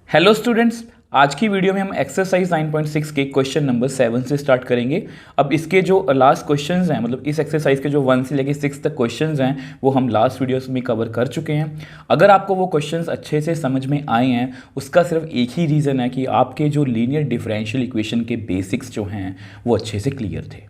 Hello students, आज की video में हम एक्सरसाइज 9.6 के क्वेश्चन नंबर 7 से स्टार्ट करेंगे। अब इसके जो लास्ट क्वेश्चंस हैं, मतलब इस एक्सरसाइज के जो 1 से लेकर 6 तक क्वेश्चंस हैं वो हम लास्ट वीडियोस में कवर कर चुके हैं। अगर आपको वो क्वेश्चंस अच्छे से समझ में आए हैं, उसका सिर्फ एक ही रीज़न है कि आपके जो लीनियर डिफरेंशियल इक्वेशन के बेसिक्स जो हैं वो अच्छे से क्लियर थे।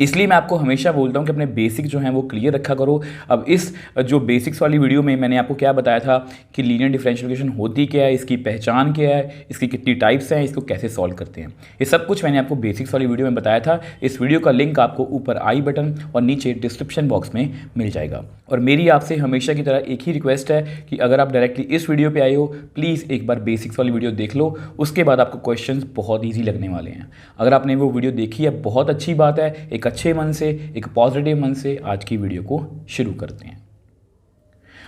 इसलिए मैं आपको हमेशा बोलता हूँ कि अपने बेसिक जो हैं वो क्लियर रखा करो। अब इस जो बेसिक्स वाली वीडियो में मैंने आपको क्या बताया था कि लीनियर डिफरेंशियल इक्वेशन होती क्या है, इसकी पहचान क्या है, इसकी कितनी टाइप्स हैं, इसको कैसे सॉल्व करते हैं, ये सब कुछ मैंने आपको बेसिक्स वाली वीडियो में बताया था। इस वीडियो का लिंक आपको ऊपर आई बटन और नीचे डिस्क्रिप्शन बॉक्स में मिल जाएगा। और मेरी आपसे हमेशा की तरह एक ही रिक्वेस्ट है कि अगर आप डायरेक्टली इस वीडियो पे आए हो, प्लीज़ एक बार बेसिक्स वाली वीडियो देख लो, उसके बाद आपको क्वेश्चंस बहुत ईजी लगने वाले हैं। अगर आपने वो वीडियो देखी है, बहुत अच्छी बात है। एक अच्छे मन से, एक पॉजिटिव मन से आज की वीडियो को शुरू करते हैं।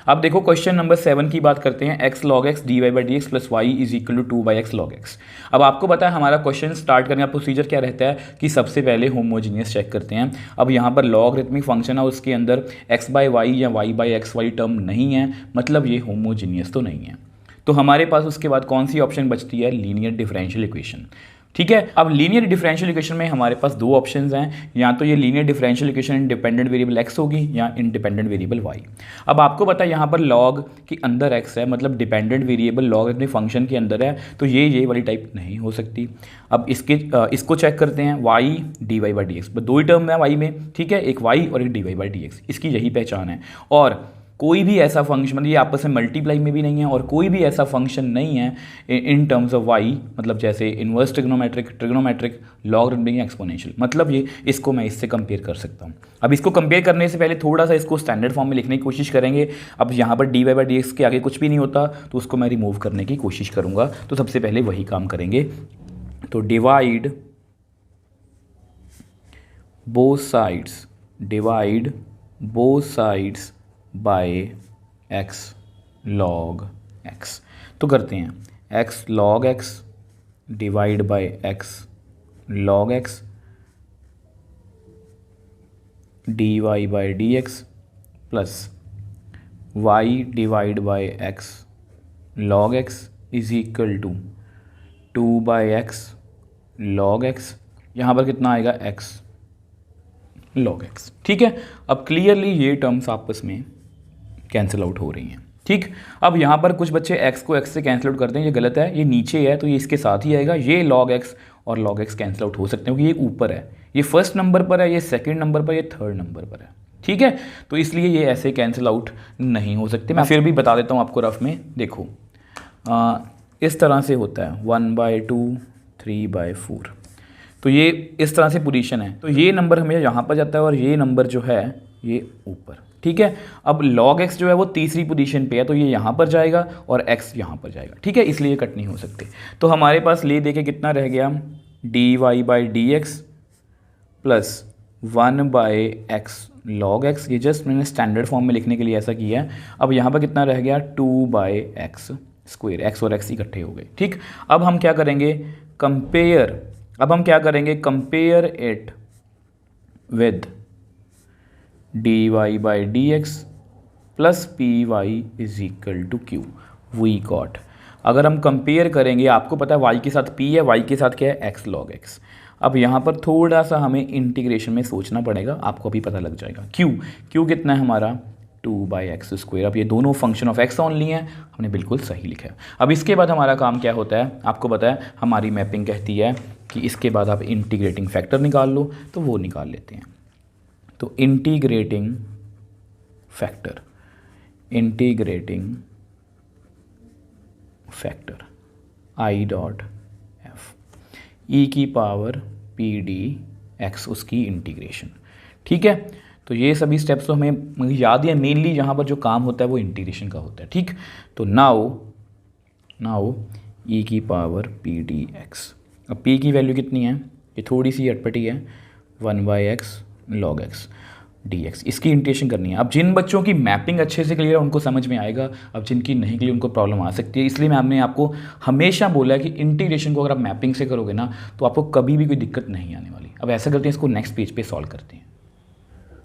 अब देखो क्वेश्चन नंबर 7 की बात करते हैं। x log x dy by dx plus y is equal to 2/x log x। अब आपको पता है हमारा क्वेश्चन स्टार्ट करने का प्रोसीजर क्या रहता है कि सबसे पहले होमोजीनियस चेक करते हैं। अब यहाँ पर लॉगरिथमिक फंक्शन है, उसके अंदर x बाई वाई या y by x y term नहीं है, मतलब ये होमोजीनियस तो नहीं है। तो हमारे पास उसके बाद कौन सी ऑप्शन बचती है? Linear differential equation. ठीक है, अब लीनियर डिफरेंशियल इक्वेशन में हमारे पास दो ऑप्शंस हैं, या तो ये linear differential equation independent variable x होगी या इंडिपेंडेंट वेरिएबल y। अब आपको पता है यहाँ पर log के अंदर x है, मतलब डिपेंडेंट वेरिएबल लॉग अपने फंक्शन के अंदर है, तो ये वाली टाइप नहीं हो सकती। अब इसको चेक करते हैं, y dy by d x, दो ही टर्म है y में, ठीक है, एक y और एक dy बाई डी एक्स, इसकी यही पहचान है। और कोई भी ऐसा फंक्शन, मतलब ये आपस में मल्टीप्लाई में भी नहीं है, और कोई भी ऐसा फंक्शन नहीं है इन टर्म्स ऑफ y, मतलब जैसे इन्वर्स ट्रिग्नोमेट्रिक, लॉगरिथमिक, एक्सपोनेंशियल, मतलब ये इसको मैं इससे कंपेयर कर सकता हूँ। अब इसको कंपेयर करने से पहले थोड़ा सा इसको स्टैंडर्ड फॉर्म में लिखने की कोशिश करेंगे। अब यहाँ पर dy बाई डी एक्स के आगे कुछ भी नहीं होता, तो उसको मैं रिमूव करने की कोशिश करूँगा। तो सबसे पहले वही काम करेंगे। तो divide both sides by x log x। तो करते हैं x log x divide by x log x dy by d x plus y divide by x log x is equal to 2/x log x। यहाँ पर कितना आएगा? x log x। ठीक है, अब क्लियरली ये टर्म्स आपस में कैंसिल आउट हो रही हैं। ठीक, अब यहाँ पर कुछ बच्चे x को x से कैंसिल आउट करते हैं, ये गलत है, ये नीचे है तो ये इसके साथ ही आएगा। ये log x और log x कैंसिल आउट हो सकते हैं क्योंकि ये ऊपर है, ये फर्स्ट नंबर पर है, ये सेकंड नंबर पर, ये थर्ड नंबर पर है। ठीक है, तो इसलिए ये ऐसे कैंसिल आउट नहीं हो सकते। मैं फिर भी बता देता हूँ आपको रफ में। देखो इस तरह से होता है 1/2 3/4, तो ये इस तरह से पोजीशन है, तो ये नंबर हमें यहाँ पर जाता है और ये नंबर जो है ये ऊपर। ठीक है, अब log x जो है वो तीसरी पोजीशन पे है, तो ये यहाँ पर जाएगा और x यहाँ पर जाएगा। ठीक है, इसलिए कट नहीं हो सकते। तो हमारे पास ले दे के कितना रह गया? dy by d x plus 1/x log x। ये जस्ट मैंने स्टैंडर्ड फॉर्म में लिखने के लिए ऐसा किया है। अब यहाँ पर कितना रह गया? 2/x स्क्वायर, x और x इकट्ठे हो गए। ठीक, अब हम क्या करेंगे? Compare it with dy by d x plus p y is equal to q. We got, अगर हम कंपेयर करेंगे, आपको पता है y के साथ p है, y के साथ क्या है? x log x। अब यहाँ पर थोड़ा सा हमें इंटीग्रेशन में सोचना पड़ेगा, आपको अभी पता लग जाएगा। q कितना है हमारा? 2/x square. अब ये दोनों फंक्शन ऑफ x ओनली हैं, हमने बिल्कुल सही लिखा है। अब इसके बाद हमारा काम क्या होता है? आपको पता है हमारी मैपिंग कहती है कि इसके बाद आप इंटीग्रेटिंग फैक्टर निकाल लो, तो वो निकाल लेते हैं। तो integrating factor I dot F E की पावर पी डी एक्स, उसकी इंटीग्रेशन। ठीक है, तो ये सभी स्टेप्स तो हमें याद है। मेनली यहाँ पर जो काम होता है वो इंटीग्रेशन का होता है। ठीक, तो नाउ ई की पावर पी डी एक्स। अब p की वैल्यू कितनी है? ये थोड़ी सी अटपटी है, 1/x log x dx। इसकी इंटीग्रेशन करनी है। अब जिन बच्चों की मैपिंग अच्छे से क्लियर है उनको समझ में आएगा, अब जिनकी नहीं क्लियर उनको प्रॉब्लम आ सकती है। इसलिए मैंने आपको हमेशा बोला है कि इंटीग्रेशन को अगर आप मैपिंग से करोगे ना तो आपको कभी भी कोई दिक्कत नहीं आने वाली। अब ऐसा करते हैं, इसको नेक्स्ट पेज पे सॉल्व करते हैं।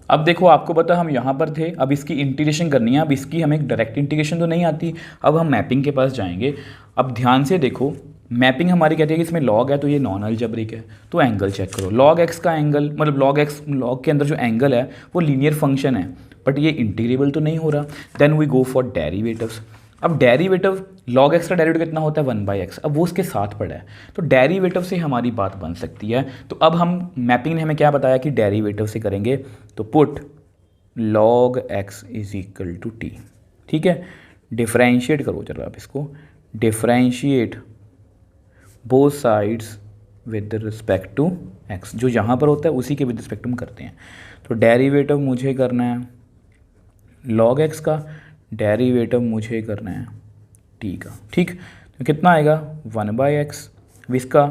अब देखो, आपको पता हम यहाँ पर थे, अब इसकी इंटीग्रेशन करनी है। अब इसकी हमें डायरेक्ट इंटीग्रेशन तो नहीं आती, अब हम मैपिंग के पास जाएंगे। अब ध्यान से देखो, मैपिंग हमारी कहती है कि इसमें लॉग है तो ये नॉन अलजेब्रिक है, तो एंगल चेक करो। लॉग एक्स का एंगल मतलब लॉग के अंदर जो एंगल है वो लीनियर फंक्शन है, बट ये इंटीग्रेबल तो नहीं हो रहा। Then we go for derivatives. अब डेरिवेटिव लॉग एक्स का डेरिवेटिव कितना होता है 1/x, अब वो उसके साथ पड़ा है, तो डेरिवेटिव से हमारी बात बन सकती है। तो अब हम मैपिंग ने हमें क्या बताया कि डेरिवेटिव से करेंगे, तो put log x is equal to t. ठीक है, डिफ्रेंशिएट करो जरा आप इसको, differentiate both sides with respect to x, जो यहाँ पर होता है उसी के विद रिस्पेक्ट हम करते हैं। तो डेरिवेटिव मुझे करना है log x का, डेरिवेटिव मुझे करना है t का। ठीक, तो कितना आएगा 1/x इसका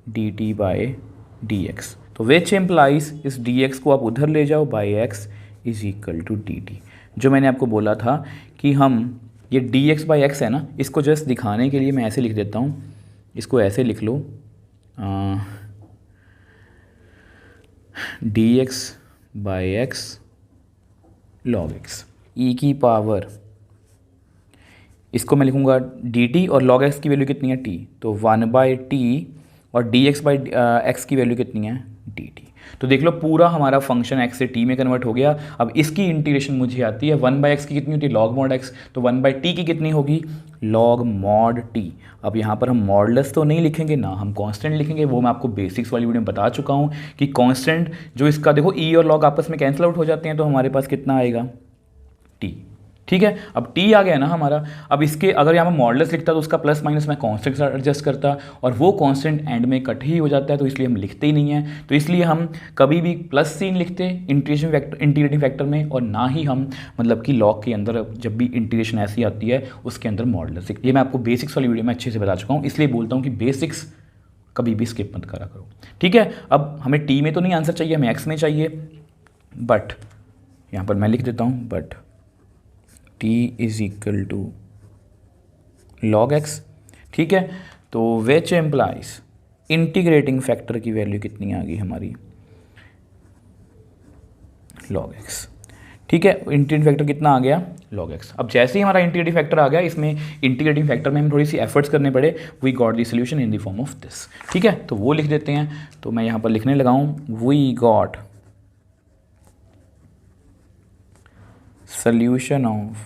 dt/dx, तो विच इम्प्लाइज इस dx को आप उधर ले जाओ by x is equal to dt। जो मैंने आपको बोला था कि हम ये dx/x है ना, इसको जस्ट दिखाने के लिए मैं ऐसे लिख देता हूँ, इसको ऐसे लिख लो dx/x log x e की पावर, इसको मैं लिखूँगा dt और log x की वैल्यू कितनी है t, तो 1/t और dx/x की वैल्यू कितनी है dt। तो देख लो पूरा हमारा फंक्शन x से t में कन्वर्ट हो गया। अब इसकी इंटीग्रेशन मुझे आती है 1/x की कितनी होती है log mod x, तो 1/t की कितनी होगी log mod t। अब यहाँ पर हम मॉडुलस तो नहीं लिखेंगे ना, हम कांस्टेंट लिखेंगे, वो मैं आपको बेसिक्स वाली वीडियो में बता चुका हूँ कि कांस्टेंट जो इसका देखो e और log आपस में कैंसिल आउट हो जाते हैं, तो हमारे पास कितना आएगा t। ठीक है, अब t आ गया ना हमारा। अब इसके अगर यहाँ पर मॉडुलस लिखता तो उसका प्लस माइनस मैं कांस्टेंट से एडजस्ट करता, और वो कांस्टेंट एंड में कट ही हो जाता है, तो इसलिए हम लिखते ही नहीं हैं। तो इसलिए हम कभी भी प्लस सीन लिखते इंटीग्रेटिंग फैक्टर में, और ना ही हम मतलब कि लॉग के अंदर जब भी इंटीग्रेशन ऐसी आती है उसके अंदर मॉडुलस। ये मैं आपको बेसिक्स वाली वीडियो में अच्छे से बता चुका हूँ, इसलिए बोलता हूँ कि बेसिक्स कभी भी स्किप मत करा करो। ठीक है, अब हमें टी में तो नहीं आंसर चाहिए, हमें एक्स में चाहिए, बट यहाँ पर मैं लिख देता हूँ but t is equal to log x। ठीक है, तो विच एम्प्लाइज इंटीग्रेटिंग फैक्टर की वैल्यू कितनी आ गई हमारी log x। ठीक है, इंटीग्रेटिंग फैक्टर कितना आ गया log x। अब जैसे ही हमारा इंटीग्रेटिंग फैक्टर आ गया, इसमें इंटीग्रेटिंग फैक्टर में हम थोड़ी सी एफर्ट्स करने पड़े, we got the solution in the form of this. ठीक है, तो वो लिख देते हैं, तो मैं यहाँ पर लिखने लगा हूँ we got solution of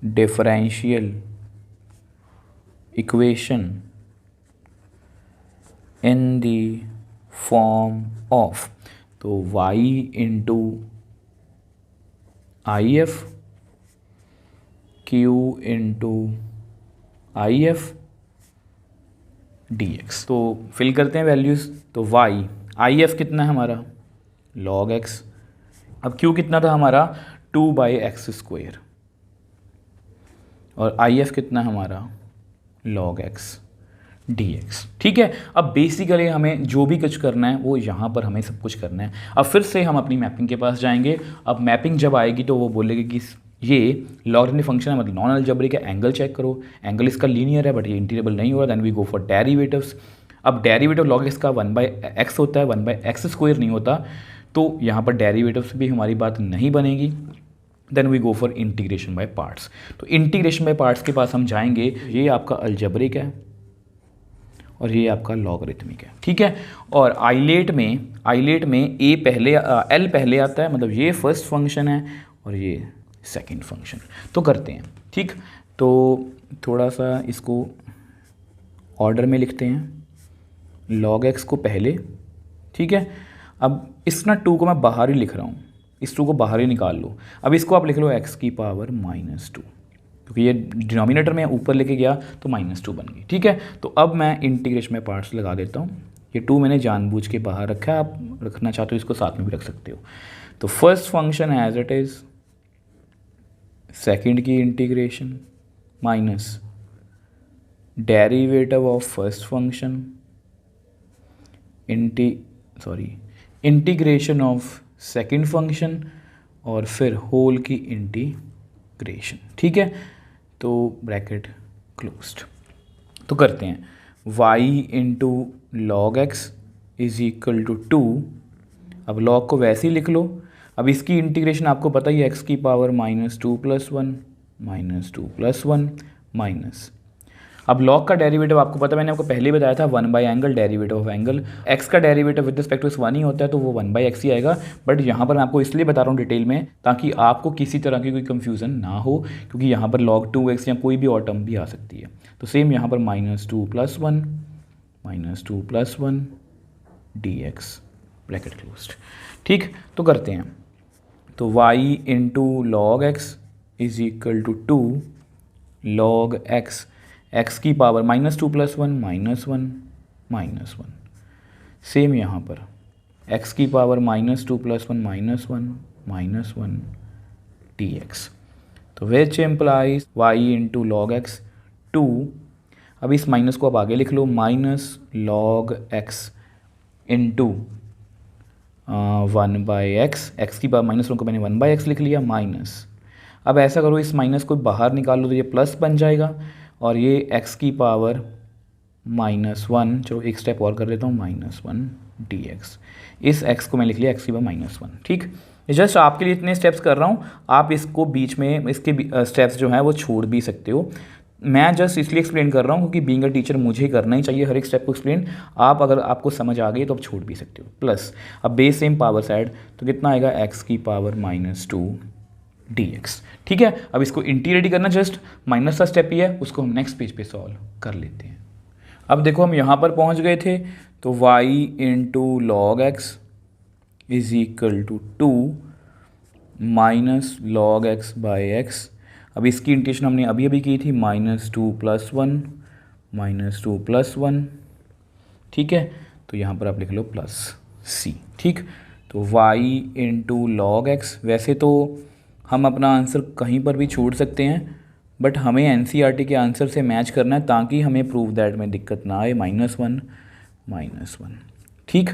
differential equation in the form of, तो y into if q into if dx। तो फिल करते हैं वैल्यूज़, तो y if कितना है हमारा log x, अब q कितना था हमारा 2/x², और if कितना हमारा log x dx। ठीक है, अब बेसिकली हमें जो भी कुछ करना है वो यहाँ पर हमें सब कुछ करना है। अब फिर से हम अपनी मैपिंग के पास जाएंगे। अब मैपिंग जब आएगी तो वो बोलेगी कि ये लॉगरिथमिक फंक्शन है, मतलब नॉन अलजेब्रिक है, एंगल चेक करो, एंगल इसका लीनियर है बट ये इंटीग्रेबल नहीं हो रहा, then we go for derivatives. अब डेरिवेटिव log x का 1/x होता है, 1/x² नहीं होता, तो यहाँ पर डेरिवेटिव से भी हमारी बात नहीं बनेगी। Then we go for integration by parts. तो इंटीग्रेशन बाय पार्ट्स के पास हम जाएंगे, ये आपका अलजेब्रिक है और ये आपका लॉगरिथमिक है। ठीक है, और आइलेट में ए पहले एल पहले आता है, मतलब ये फर्स्ट फंक्शन है और ये सेकंड फंक्शन। तो करते हैं, ठीक, तो थोड़ा सा इसको ऑर्डर में लिखते हैं, log x को पहले। ठीक है, अब इस ना 2 को मैं बाहर ही लिख रहा हूँ, इस 2 को बाहर ही निकाल लो। अब इसको आप लिख लो x की पावर -2, क्योंकि ये डिनोमिनेटर में ऊपर लेके गया तो -2 बन गई। ठीक है, तो अब मैं इंटीग्रेशन में पार्ट्स लगा देता हूँ। ये 2 मैंने जानबूझ के बाहर रखा है, आप रखना चाहते हो इसको साथ में भी रख सकते हो। तो first function as it is, second की integration minus derivative of first function integration of second function और फिर होल की इंटीग्रेशन। ठीक है, तो ब्रैकेट क्लोज्ड। तो करते हैं y into log x is equal to 2। अब log को वैसे ही लिख लो। अब इसकी इंटीग्रेशन आपको पता ही है, x की पावर -2 + 1 -2 + 1 माइनस। अब log का डेरिवेटिव आपको पता, मैंने आपको पहले ही बताया था 1/एंगल, डेरिवेटिव ऑफ एंगल। x का डेरिवेटिव विद रिस्पेक्ट टू इस 1 ही होता है, तो वो 1/x ही आएगा। बट यहाँ पर मैं आपको इसलिए बता रहा हूँ डिटेल में ताकि आपको किसी तरह की कोई कंफ्यूजन ना हो, क्योंकि यहाँ पर log 2x या कोई भी और टर्म भी आ सकती है। तो सेम यहाँ पर -2 + 1 dx ब्रैकेट क्लोज्ड। ठीक, तो करते हैं। तो y × log x = 2 log x, x की पावर -2 + 1 -1 सेम यहाँ पर x की पावर -2 + 1 -1 dx। तो which implies y × log x 2। अब इस माइनस को अब आगे लिख लो, -log x × 1/x, x की पावर -1 को मैंने 1/x लिख लिया माइनस। अब ऐसा करो, इस माइनस को बाहर निकाल लो तो ये प्लस बन जाएगा, और ये x की पावर -1, चलो एक स्टेप और कर लेता हूँ, -1 dx। इस x को मैं लिख लिया x की पावर -1। ठीक, जस्ट आपके लिए इतने स्टेप्स कर रहा हूँ, आप इसको बीच में इसके स्टेप्स जो हैं वो छोड़ भी सकते हो। मैं जस्ट इसलिए एक्सप्लेन कर रहा हूँ क्योंकि बीइंग अ टीचर मुझे करना ही चाहिए हर एक स्टेप को एक्सप्लेन। आप अगर आपको समझ आ गई तो आप छोड़ भी सकते हो। प्लस अब बेस सेम पावर साइड, तो कितना आएगा x की पावर -2 dx। ठीक है, अब इसको इंटीग्रेट करना, जस्ट माइनस का स्टेप ही है, उसको हम नेक्स्ट पेज पे सॉल्व कर लेते हैं। अब देखो हम यहाँ पर पहुँच गए थे, तो y × log x = 2 -log x/x। अब इसकी इंटीग्रेशन हमने अभी अभी की थी, -2 + 1 ठीक है, तो यहाँ पर आप लिख लो +c। ठीक, तो y × log x, वैसे तो हम अपना आंसर कहीं पर भी छोड़ सकते हैं, बट हमें एनसीईआरटी के आंसर से मैच करना है ताकि हमें प्रूव दैट में दिक्कत ना आए, -1 ठीक।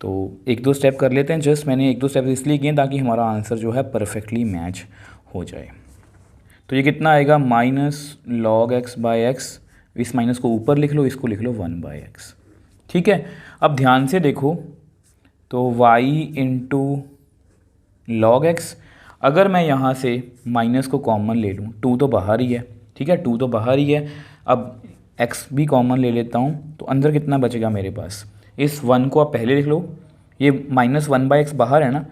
तो एक दो स्टेप कर लेते हैं, जस्ट मैंने एक दो स्टेप इसलिए किए ताकि हमारा आंसर जो है परफेक्टली मैच हो जाए। तो ये कितना आएगा, -log x/x, इस माइनस को ऊपर लिख लो, इसको लिख लो 1/x। ठीक है, अब ध्यान से देखो, तो y × log x, अगर मैं यहाँ से माइनस को कॉमन ले लूँ, 2 तो बाहर ही है, ठीक है, 2 तो बाहर ही है। अब x भी कॉमन ले लेता हूँ, तो अंदर कितना बचेगा मेरे पास, इस 1 को आप पहले लिख लो, ये -1/x बाहर है ना,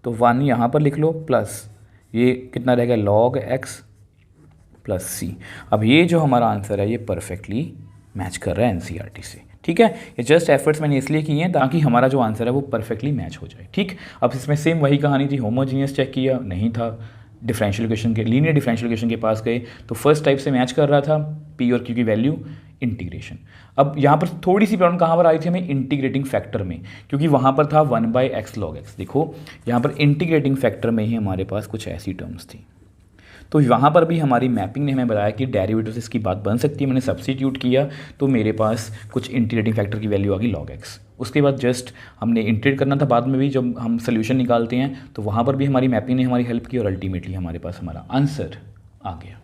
तो 1 यहाँ पर लिख लो, प्लस ये कितना रहेगा log x + c। अब ये जो हमारा आंसर है ये परफेक्टली मैच कर रहा है एनसीईआरटी से। ठीक है, ये जस्ट एफर्ट्स मैंने इसलिए किए हैं ताकि हमारा जो आंसर है वो परफेक्टली मैच हो जाए। ठीक, अब इसमें सेम वही कहानी थी, होमोजीनियस चेक किया, नहीं था, डिफरेंशियल इक्वेशन के, लीनियर डिफरेंशियल इक्वेशन के पास गए, तो फर्स्ट टाइप से मैच कर रहा था, पी और क्यू की वैल्यू, इंटीग्रेशन। अब यहाँ पर थोड़ी सी प्रॉब्लम कहाँ पर आई थी हमें, इंटीग्रेटिंग फैक्टर में, क्योंकि वहाँ पर था 1/x log x। देखो यहाँ पर इंटीग्रेटिंग फैक्टर में ही हमारे पास कुछ ऐसी टर्म्स थी, तो वहाँ पर भी हमारी मैपिंग ने हमें बताया कि डेरिवेटिव से इसकी बात बन सकती है। मैंने सब्स्टिट्यूट किया तो मेरे पास कुछ इंटीग्रेटिंग फैक्टर की वैल्यू आ गई log x। उसके बाद जस्ट हमने इंटीग्रेट करना था बाद में भी, जब हम सोल्यूशन निकालते हैं तो वहाँ पर भी हमारी मैपिंग ने हमारी हेल्प की और अल्टीमेटली हमारे पास हमारा आंसर आ गया।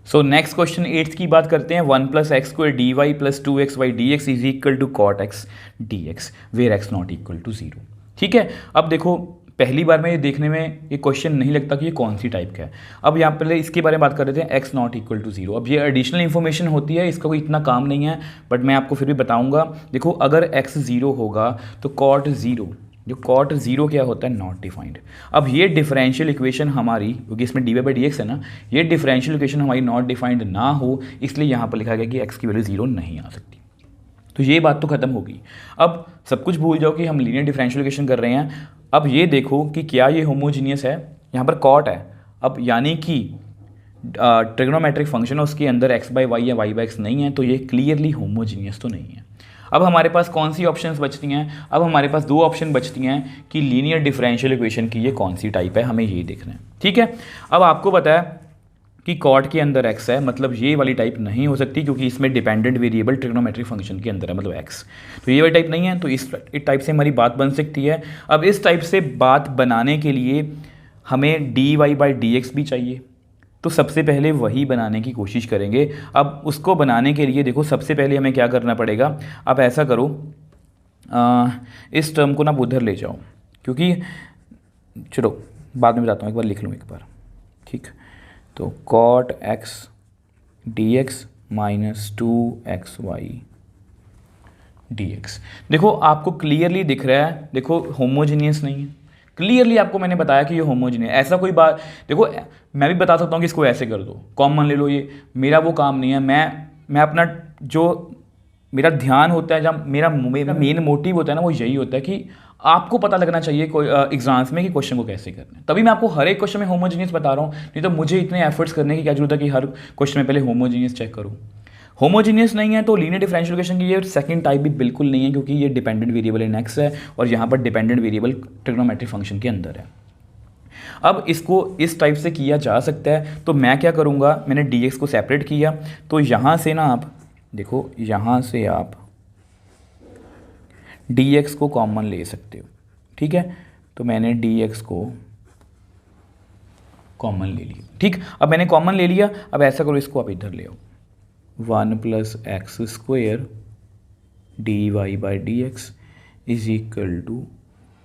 सो नेक्स्ट क्वेश्चन 8th की बात करते हैं। 1 + x² dy + 2xy dx = cot x dx where x ≠ = 0। ठीक है, अब देखो पहली बार में ये देखने में ये क्वेश्चन नहीं लगता कि ये कौन सी टाइप का है। अब यहाँ पहले इसके बारे में बात कर रहे थे, x ≠ = 0। अब ये एडिशनल इन्फॉर्मेशन होती है, इसका कोई इतना काम नहीं है, बट मैं आपको फिर भी बताऊंगा। देखो अगर x 0 होगा तो cot 0, जो cot 0 क्या होता है, नॉट डिफाइंड। अब ये डिफरेंशियल इक्वेशन हमारी, क्योंकि इसमें dy/dx है ना, ये डिफरेंशियल इक्वेशन हमारी नॉट डिफाइंड ना हो, इसलिए यहाँ पर लिखा गया कि x की वैल्यू 0 नहीं आ सकती। तो ये बात तो खत्म होगी। अब सब कुछ भूल जाओ कि हम लीनियर डिफरेंशियल इक्वेशन कर रहे हैं। अब ये देखो कि क्या ये होमोजीनियस है, यहाँ पर कॉट है, अब यानी कि ट्रिग्नोमेट्रिक फंक्शन है, उसके अंदर x/y या y/x नहीं है, तो ये क्लियरली होमोजीनियस तो नहीं है। अब हमारे पास कौन सी ऑप्शंस बचती हैं, अब हमारे पास दो ऑप्शन बचती हैं कि लीनियर डिफरेंशियल इक्वेशन की ये कौन सी टाइप है, हमें ये देखना है। ठीक है, अब आपको पता है कि कॉट के अंदर x है, मतलब ये वाली टाइप नहीं हो सकती, क्योंकि इसमें डिपेंडेंट वेरिएबल ट्रिग्नोमेट्रिक फंक्शन के अंदर है, मतलब x, तो ये वाली टाइप नहीं है। तो इस टाइप से हमारी बात बन सकती है। अब इस टाइप से बात बनाने के लिए हमें dy/dx भी चाहिए, तो सबसे पहले वही बनाने की कोशिश करेंगे। अब उसको बनाने के लिए देखो सबसे पहले हमें क्या करना पड़ेगा, आप ऐसा करो, इस टर्म को ना उधर ले जाओ, क्योंकि चलो बाद में बताता हूँ, एक बार लिख लूँ एक बार। ठीक, तो cot x dx minus 2xy dx। देखो आपको क्लियरली दिख रहा है, देखो होमोजीनियस नहीं है, क्लियरली आपको मैंने बताया कि ये होमोजीनियस, ऐसा कोई बात, देखो मैं भी बता सकता हूँ कि इसको ऐसे कर दो, कॉमन ले लो, ये मेरा वो काम नहीं है। मैं अपना जो मेरा ध्यान होता है, जब मेरा मेन मोटिव होता है ना, वो यही होता है कि आपको पता लगना चाहिए कोई एग्जाम्स में कि क्वेश्चन को कैसे करना है। तभी मैं आपको हर एक क्वेश्चन में होमोजीनियस बता रहा हूँ, नहीं तो मुझे इतने एफर्ट्स करने की क्या जरूरत है कि हर क्वेश्चन में पहले होमोजीनियस चेक करूँ। होमोजीनियस नहीं है तो लीनियर डिफरेंशियल इक्वेशन की ये सेकंड टाइप भी बिल्कुल नहीं है, क्योंकि ये डिपेंडेंट वेरिएबल इन एक्स है और यहाँ पर डिपेंडेंट वेरिएबल ट्रिग्नोमेट्रिक फंक्शन के अंदर है। अब इसको इस टाइप से किया जा सकता है, तो मैं क्या करूँगा, मैंने dx को सेपरेट किया, तो यहाँ से ना आप देखो, यहाँ से आप dx को कॉमन ले सकते हो, ठीक है। तो मैंने dx को कॉमन ले लिया, ठीक। अब मैंने कॉमन ले लिया, अब ऐसा करो, इसको आप इधर ले आओ, 1 plus x square d y by d x is equal to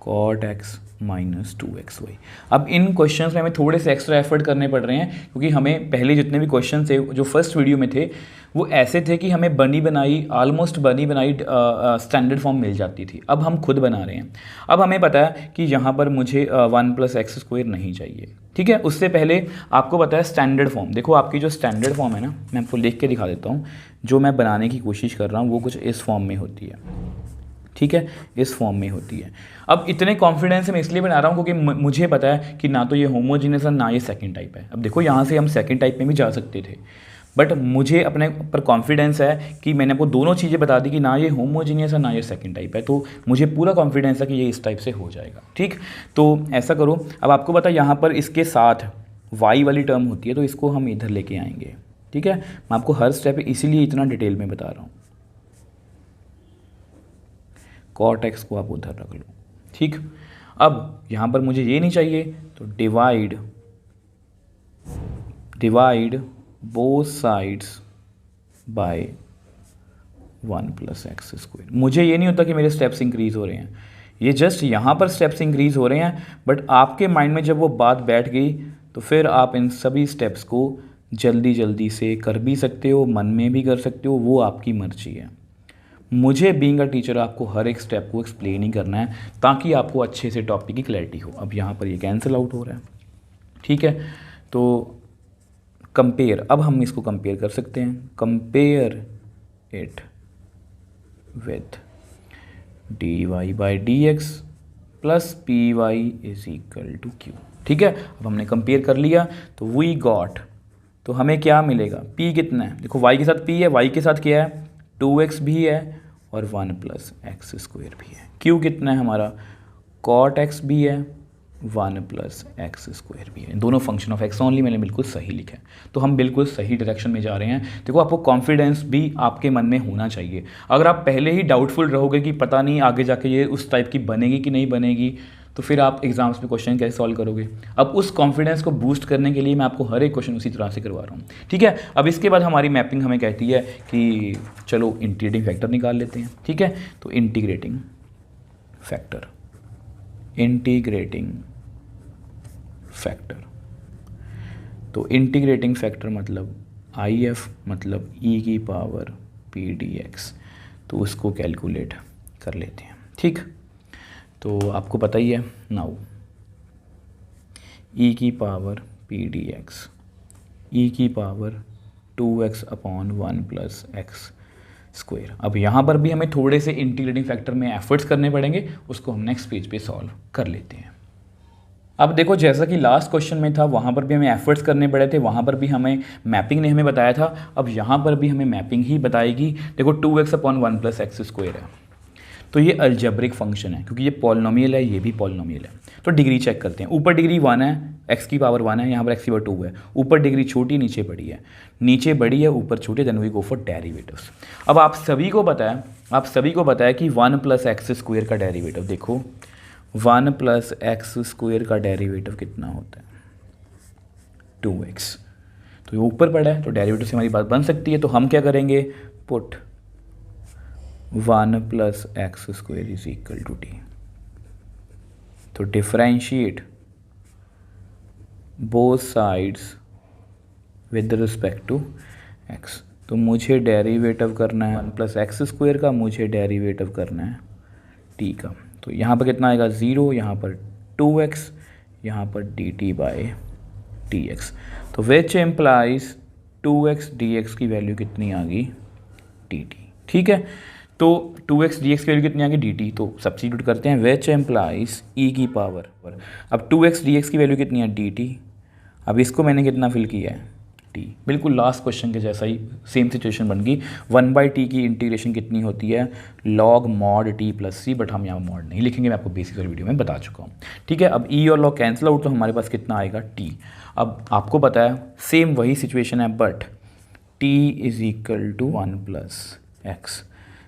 cot x minus 2xy। अब इन क्वेश्चंस में हमें थोड़े से एक्स्ट्रा एफर्ट करने पड़ रहे हैं, क्योंकि हमें पहले जितने भी क्वेश्चन थे जो फर्स्ट वीडियो में थे वो ऐसे थे कि हमें बनी बनाई, ऑलमोस्ट बनी बनाई स्टैंडर्ड फॉर्म मिल जाती थी। अब हम खुद बना रहे हैं। अब हमें पता है कि यहाँ पर मुझे 1 प्लस एक्स स्क्वायर नहीं चाहिए, ठीक है। उससे पहले आपको पता है स्टैंडर्ड फॉर्म, देखो आपकी जो स्टैंडर्ड फॉर्म है ना, मैं आपको लिख के दिखा देता हूँ, जो मैं बनाने की कोशिश कर रहा हूँ वो कुछ इस फॉर्म में होती है, ठीक है, इस फॉर्म में होती है। अब इतने कॉन्फिडेंस से मैं इसलिए बना रहा हूँ क्योंकि मुझे पता है कि ना तो ये होमोजीनियस है ना ये सेकंड टाइप है। अब देखो यहाँ से हम सेकंड टाइप में भी जा सकते थे, बट मुझे अपने पर कॉन्फिडेंस है कि मैंने आपको दोनों चीज़ें बता दी कि ना ये होमोजीनियस है ना ये सेकंड टाइप है, तो मुझे पूरा कॉन्फिडेंस है कि ये इस टाइप से हो जाएगा, ठीक। तो ऐसा करो, अब आपको पता है यहाँ पर इसके साथ वाई वाली टर्म होती है, तो इसको हम इधर लेके आएंगे, ठीक है। मैं आपको हर स्टेप इसीलिए इतना डिटेल में बता रहा हूँ। कॉट एक्स को आप उधर रख लो, ठीक। अब यहाँ पर मुझे ये नहीं चाहिए, तो divide both sides bye 1 plus x square. मुझे ये नहीं होता कि मेरे स्टेप्स इंक्रीज़ हो रहे हैं, ये जस्ट यहाँ पर स्टेप्स इंक्रीज़ हो रहे हैं, बट आपके माइंड में जब वो बात बैठ गई तो फिर आप इन सभी स्टेप्स को जल्दी जल्दी से कर भी सकते हो, मन में भी कर सकते हो, वो आपकी मर्जी है। मुझे बीइंग अ टीचर आपको हर एक स्टेप को एक्सप्लेन ही करना है ताकि आपको अच्छे से टॉपिक की क्लैरिटी हो। अब यहाँ पर ये कैंसिल आउट हो रहा है, ठीक है। तो कंपेयर, अब हम इसको कंपेयर कर सकते हैं, compare it with d y by d x plus p y is equal to q, ठीक है। अब हमने कंपेयर कर लिया तो वी गॉट, तो हमें क्या मिलेगा, p कितना है, देखो y के साथ p है, y के साथ क्या है 2x भी है और 1 प्लस एक्स स्क्वायर भी है, q कितना है हमारा cot x भी है, 1 प्लस एक्स स्क्वायर भी है। दोनों फंक्शन ऑफ x ओनली मैंने बिल्कुल सही लिखा है, तो हम बिल्कुल सही डायरेक्शन में जा रहे हैं। देखो आपको कॉन्फिडेंस भी आपके मन में होना चाहिए। अगर आप पहले ही डाउटफुल रहोगे कि पता नहीं आगे जाके ये उस टाइप की बनेगी कि नहीं बनेगी, तो फिर आप एग्जाम्स में क्वेश्चन कैसे सॉल्व करोगे। अब उस कॉन्फिडेंस को बूस्ट करने के लिए मैं आपको हर एक क्वेश्चन उसी तरह से करवा रहा हूँ, ठीक है। अब इसके बाद हमारी मैपिंग हमें कहती है कि चलो इंटीग्रेटिंग फैक्टर निकाल लेते हैं, ठीक है। तो इंटीग्रेटिंग फैक्टर, तो इंटीग्रेटिंग फैक्टर मतलब IF मतलब e की पावर p dx, तो उसको कैलकुलेट कर लेते हैं, ठीक। तो आपको पता ही है, नाउ e की पावर p dx, e की power 2x upon 1 plus x square. अब यहाँ पर भी हमें थोड़े से इंटीग्रेटिंग फैक्टर में एफर्ट्स करने पड़ेंगे, उसको हम नेक्स्ट पेज पे सॉल्व कर लेते हैं। अब देखो जैसा कि लास्ट क्वेश्चन में था, वहाँ पर भी हमें एफर्ट्स करने पड़े थे, वहाँ पर भी हमें मैपिंग ने हमें बताया था, अब यहाँ पर भी हमें मैपिंग ही बताएगी। देखो 2x upon 1 plus x square है, तो ये अलजेब्रिक फंक्शन है, क्योंकि ये पॉलिनोमियल है, ये भी पॉलिनोमियल है। तो डिग्री चेक करते हैं, ऊपर डिग्री 1 है, x की पावर 1 है, यहाँ पर x की पावर 2 है, ऊपर डिग्री छोटी नीचे बड़ी है, नीचे बड़ी है ऊपर छोटी, then we go for derivatives. अब आप सभी को पता है कि 1 प्लस एक्स स्क्वायर का डेरिवेटिव, देखो 1 प्लस एक्स स्क्वायर का डेरिवेटिव कितना होता है 2x, तो ये ऊपर पड़ा है तो डेरिवेटिव से हमारी बात बन सकती है। तो हम क्या करेंगे, put 1 plus x square is equal to d, तो differentiate both sides with respect to x. तो मुझे डेरिवेटिव करना है 1 प्लस एक्स स्क्वायर का, मुझे डेरिवेटिव करना है टी का। तो यहाँ पर कितना आएगा 0, यहाँ पर 2x, यहाँ पर dt बाई डी एक्स। तो विच एम्प्लाइज 2x dx की वैल्यू कितनी आ गई dt। ठीक है, तो 2x dx की वैल्यू कितनी आ गई dt, तो सब्स्टिट्यूट करते हैं विच एम्प्लाइज e की पावर। अब 2x dx की वैल्यू कितनी है dt। अब इसको मैंने कितना फिल किया है t। बिल्कुल लास्ट क्वेश्चन के जैसा ही सेम सिचुएशन बन गई। 1/t की इंटीग्रेशन कितनी होती है log mod t plus c, but हम यहाँ मॉड नहीं लिखेंगे, मैं आपको बेसिक वाली वीडियो में बता चुका हूँ। ठीक है, अब e और log कैंसिल आउट, तो हमारे पास कितना आएगा t। अब आपको पता है सेम वही सिचुएशन है, but t is equal to 1 plus x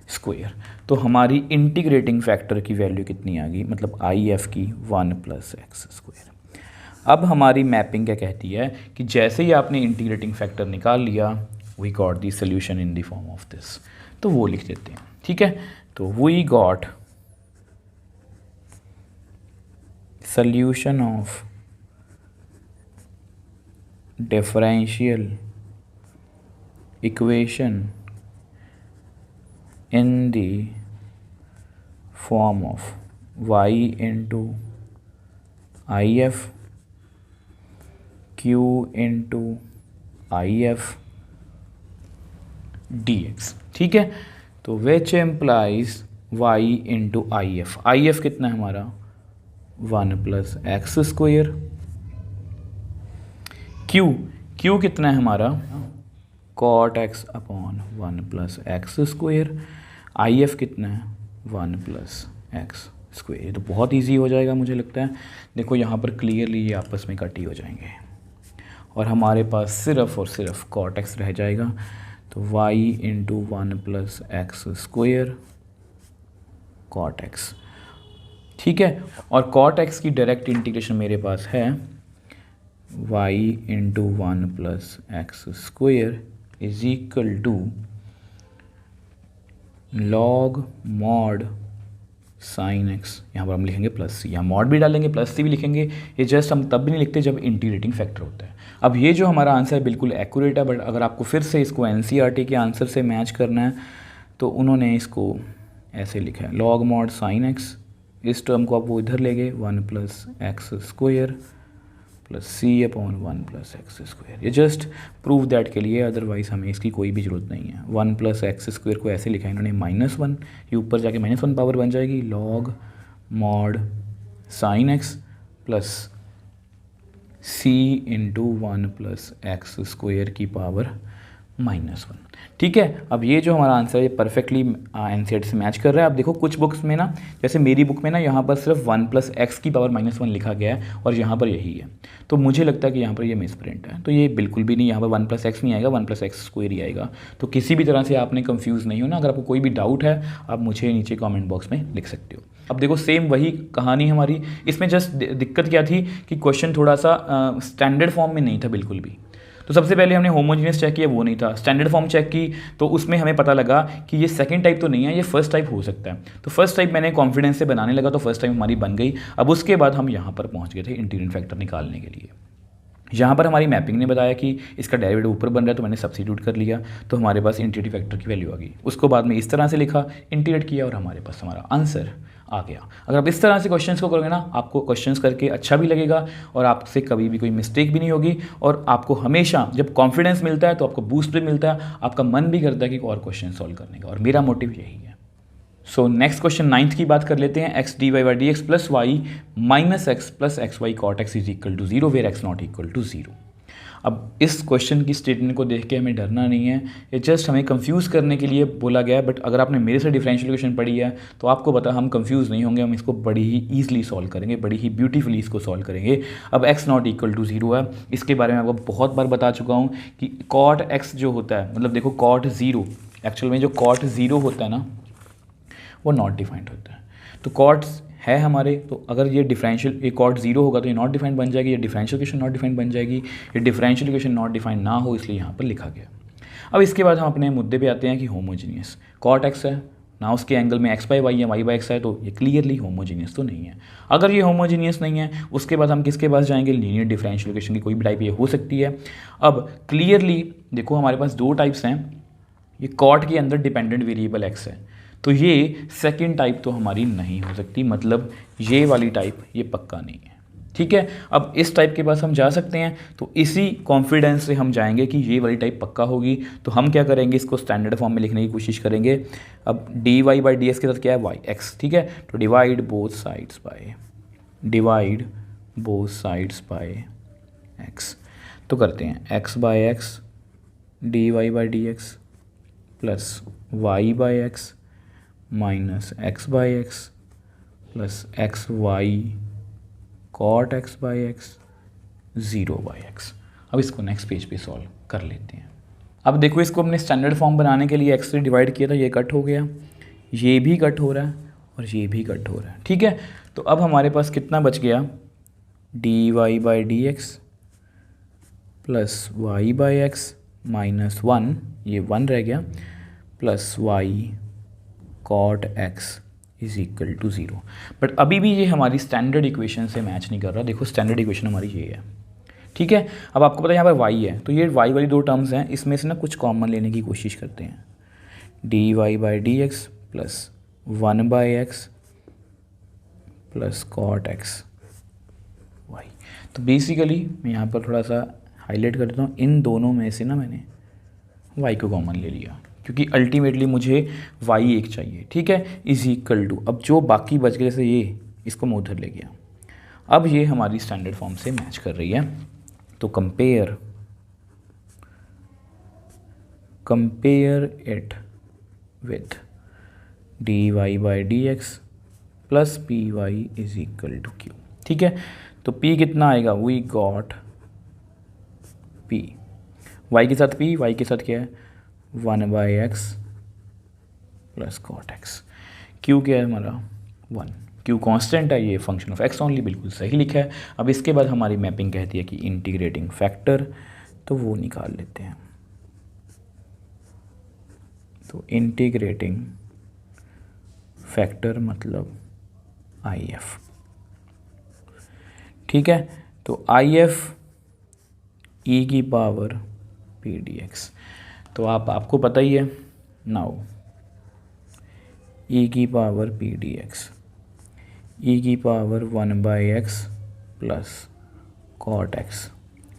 square. तो हमारी इंटीग्रेटिंग फैक्टर की वैल्यू कितनी आ गई, मतलब आई एफ की 1 प्लस एक्स स्क्वायर। अब हमारी मैपिंग क्या कहती है कि जैसे ही आपने इंटीग्रेटिंग फैक्टर निकाल लिया, we got the solution in the form of this, तो वो लिख देते हैं। ठीक है, तो we got solution of differential equation in the form of y into if q into if dx। ठीक है, तो which implies y into if कितना है हमारा 1 प्लस एक्स स्क्वायर, q कितना है हमारा cot x upon 1 plus x square, I F कितना है 1 प्लस एक्स स्क्वायर। ये तो बहुत इजी हो जाएगा मुझे लगता है। देखो यहाँ पर क्लियरली ये आपस में कट ही हो जाएंगे और हमारे पास सिर्फ और सिर्फ cot x रह जाएगा। तो y into 1 plus x square cot x। ठीक है, और cot x की डायरेक्ट इंटीग्रेशन मेरे पास है y into 1 plus x square is equal to log mod sine x. यहाँ पर हम लिखेंगे प्लस सी, यहाँ मॉड भी डालेंगे प्लस सी भी लिखेंगे। ये जस्ट हम तब भी नहीं लिखते जब इंटीग्रेटिंग फैक्टर होता है। अब ये जो हमारा आंसर है बिल्कुल एक्यूरेट है, बट अगर आपको फिर से इसको एनसीईआरटी के आंसर से मैच करना है तो उन्होंने इसको ऐसे लिखा है लॉग मॉड साइन एक्स। इस टर्म को आप वो इधर ले गए 1 प्लस एक्स स्क्वायर प्लस सी अपॉन 1 प्लस एक्स स्क्वायर। ये जस्ट प्रूव दैट के लिए, अदरवाइज हमें इसकी कोई भी ज़रूरत नहीं है। 1 प्लस एक्स स्क्वायर को ऐसे लिखा है इन्होंने -1, ये ऊपर जाके -1 पावर बन जाएगी log mod sine x plus c into 1 plus x square की पावर -1। ठीक है, अब ये जो हमारा आंसर है ये परफेक्टली एनसीईआरटी से मैच कर रहा है। अब देखो कुछ बुक्स में ना, जैसे मेरी बुक में ना यहाँ पर सिर्फ 1 प्लस एक्स की पावर -1 लिखा गया है और यहाँ पर यही है, तो मुझे लगता है कि यहाँ पर ये मिसप्रिंट है। तो ये बिल्कुल भी नहीं, यहाँ पर 1 प्लस एक्स नहीं आएगा, 1 प्लस एक्स स्क्वायर ही आएगा। तो किसी भी तरह से आपने कंफ्यूज नहीं हो ना। अगर आपको कोई भी डाउट है आप मुझे नीचे कॉमेंट बॉक्स में लिख सकते हो। अब देखो सेम वही कहानी हमारी, इसमें जस्ट दिक्कत क्या थी कि क्वेश्चन थोड़ा सा स्टैंडर्ड फॉर्म में नहीं था बिल्कुल भी। तो सबसे पहले हमने होमोजीनियस चेक किया, वो नहीं था। स्टैंडर्ड फॉर्म चेक की तो उसमें हमें पता लगा कि ये सेकंड टाइप तो नहीं है, ये फर्स्ट टाइप हो सकता है। तो फर्स्ट टाइप मैंने कॉन्फिडेंस से बनाने लगा, तो फर्स्ट टाइप हमारी बन गई। अब उसके बाद हम यहाँ पर पहुँच गए थे इंटीग्रेटिंग फैक्टर निकालने के लिए। यहाँ पर हमारी मैपिंग ने बताया कि इसका डेरिवेटिव ऊपर बन रहा है, तो मैंने सब्स्टिट्यूट कर लिया, तो हमारे पास इंटीग्रेटिंग फैक्टर की वैल्यू आ गई। उसको बाद में इस तरह से लिखा, इंटीग्रेट किया और हमारे पास हमारा आंसर आ गया। अगर आप इस तरह से क्वेश्चंस को करोगे ना, आपको क्वेश्चंस करके अच्छा भी लगेगा और आपसे कभी भी कोई मिस्टेक भी नहीं होगी। और आपको हमेशा जब कॉन्फिडेंस मिलता है तो आपको बूस्ट भी मिलता है, आपका मन भी करता है कि और क्वेश्चन सॉल्व करने का, और मेरा मोटिव यही है। सो नेक्स्ट क्वेश्चन 9th की बात कर लेते हैं। X d y by d x plus y minus x plus x y cot x is equal to 0 where x not equal to 0। अब इस क्वेश्चन की स्टेटमेंट को देख के हमें डरना नहीं है, ये जस्ट हमें कंफ्यूज करने के लिए बोला गया है। बट अगर आपने मेरे से डिफरेंशियल इक्वेशन पढ़ी है तो आपको पता हम कंफ्यूज नहीं होंगे, हम इसको बड़ी ही ईजिली सॉल्व करेंगे, बड़ी ही ब्यूटीफुली इसको सॉल्व करेंगे। अब एक्स नॉट इक्वल टू 0 है, इसके बारे में आपको बहुत बार बता चुका हूँ कि कॉट एक्स जो होता है, मतलब देखो कॉट 0, एक्चुअल में जो कॉट 0 होता है ना वो नॉट डिफाइंड होता है। तो कॉट्स है हमारे, तो अगर ये डिफरेंशियल ये कॉट 0 होगा तो ये नॉट डिफाइंड बन जाएगी, ये डिफरेंशियल इक्वेशन नॉट डिफाइंड बन जाएगी। ये डिफरेंशियल इक्वेशन नॉट डिफाइंड ना हो इसलिए यहाँ पर लिखा गया। अब इसके बाद हम अपने मुद्दे पे आते हैं कि होमोजीनियस कॉट एक्स है, ना उसके एंगल में x बाई वाई या y बाई एक्स है, तो ये क्लियरली होमोजीनियस तो नहीं है। अगर ये होमोजीनियस नहीं है उसके बाद हम किसके पास जाएंगे, लीनियर डिफरेंशियल इक्वेशन की कोई भी टाइप ये हो सकती है। अब क्लियरली देखो हमारे पास दो टाइप्स हैं, ये कॉट के अंदर डिपेंडेंट वेरिएबल x है, तो ये सेकेंड टाइप तो हमारी नहीं हो सकती, मतलब ये वाली टाइप ये पक्का नहीं है। ठीक है, अब इस टाइप के पास हम जा सकते हैं, तो इसी कॉन्फिडेंस से हम जाएंगे कि ये वाली टाइप पक्का होगी। तो हम क्या करेंगे, इसको स्टैंडर्ड फॉर्म में लिखने की कोशिश करेंगे। अब d y by d x के साथ क्या है, वाई एक्स। ठीक है, तो divide both sides by x. तो करते हैं x by x d y by d x plus y by x minus x by x plus x y cot x by x 0 by x. अब इसको next page पे solve कर लेते हैं। अब देखो इसको हमने स्टैंडर्ड फॉर्म बनाने के लिए एक्स से डिवाइड किया था, ये कट हो गया, ये भी कट हो रहा है और ये भी कट हो रहा है। ठीक है, तो अब हमारे पास कितना बच गया, d y by d x plus y by x minus 1, ये 1 रह गया, plus y cot x is equal to 0। But अभी भी ये हमारी स्टैंडर्ड इक्वेशन से मैच नहीं कर रहा। देखो स्टैंडर्ड इक्वेशन हमारी ये है। ठीक है, अब आपको पता है यहाँ पर y है, तो ये y वाली दो टर्म्स हैं, इसमें से ना कुछ कॉमन लेने की कोशिश करते हैं। D y by d x plus 1 by x plus cot x y. तो बेसिकली मैं यहाँ पर थोड़ा सा हाईलाइट कर देता हूँ, इन दोनों में से ना मैंने y को कॉमन ले लिया, क्योंकि अल्टीमेटली मुझे y एक चाहिए। ठीक है, इज इक्वल टू, अब जो बाकी बच गए जैसे ये, इसको मैं उधर ले गया, अब ये हमारी स्टैंडर्ड फॉर्म से मैच कर रही है। तो compare it with d y by d x plus p y is equal to q. ठीक है, तो p कितना आएगा, वी गॉट p, y के साथ p, y के साथ क्या है 1 by x plus cot x. q क्या है हमारा 1, q कांस्टेंट है, ये फंक्शन ऑफ x ओनली, बिल्कुल सही लिखा है। अब इसके बाद हमारी मैपिंग कहती है कि इंटीग्रेटिंग फैक्टर, तो वो निकाल लेते हैं। तो इंटीग्रेटिंग फैक्टर मतलब IF। ठीक है, तो IF e की पावर p dx, तो आपको पता ही है, नाउ e की पावर p dx, e की power 1 by x plus cot x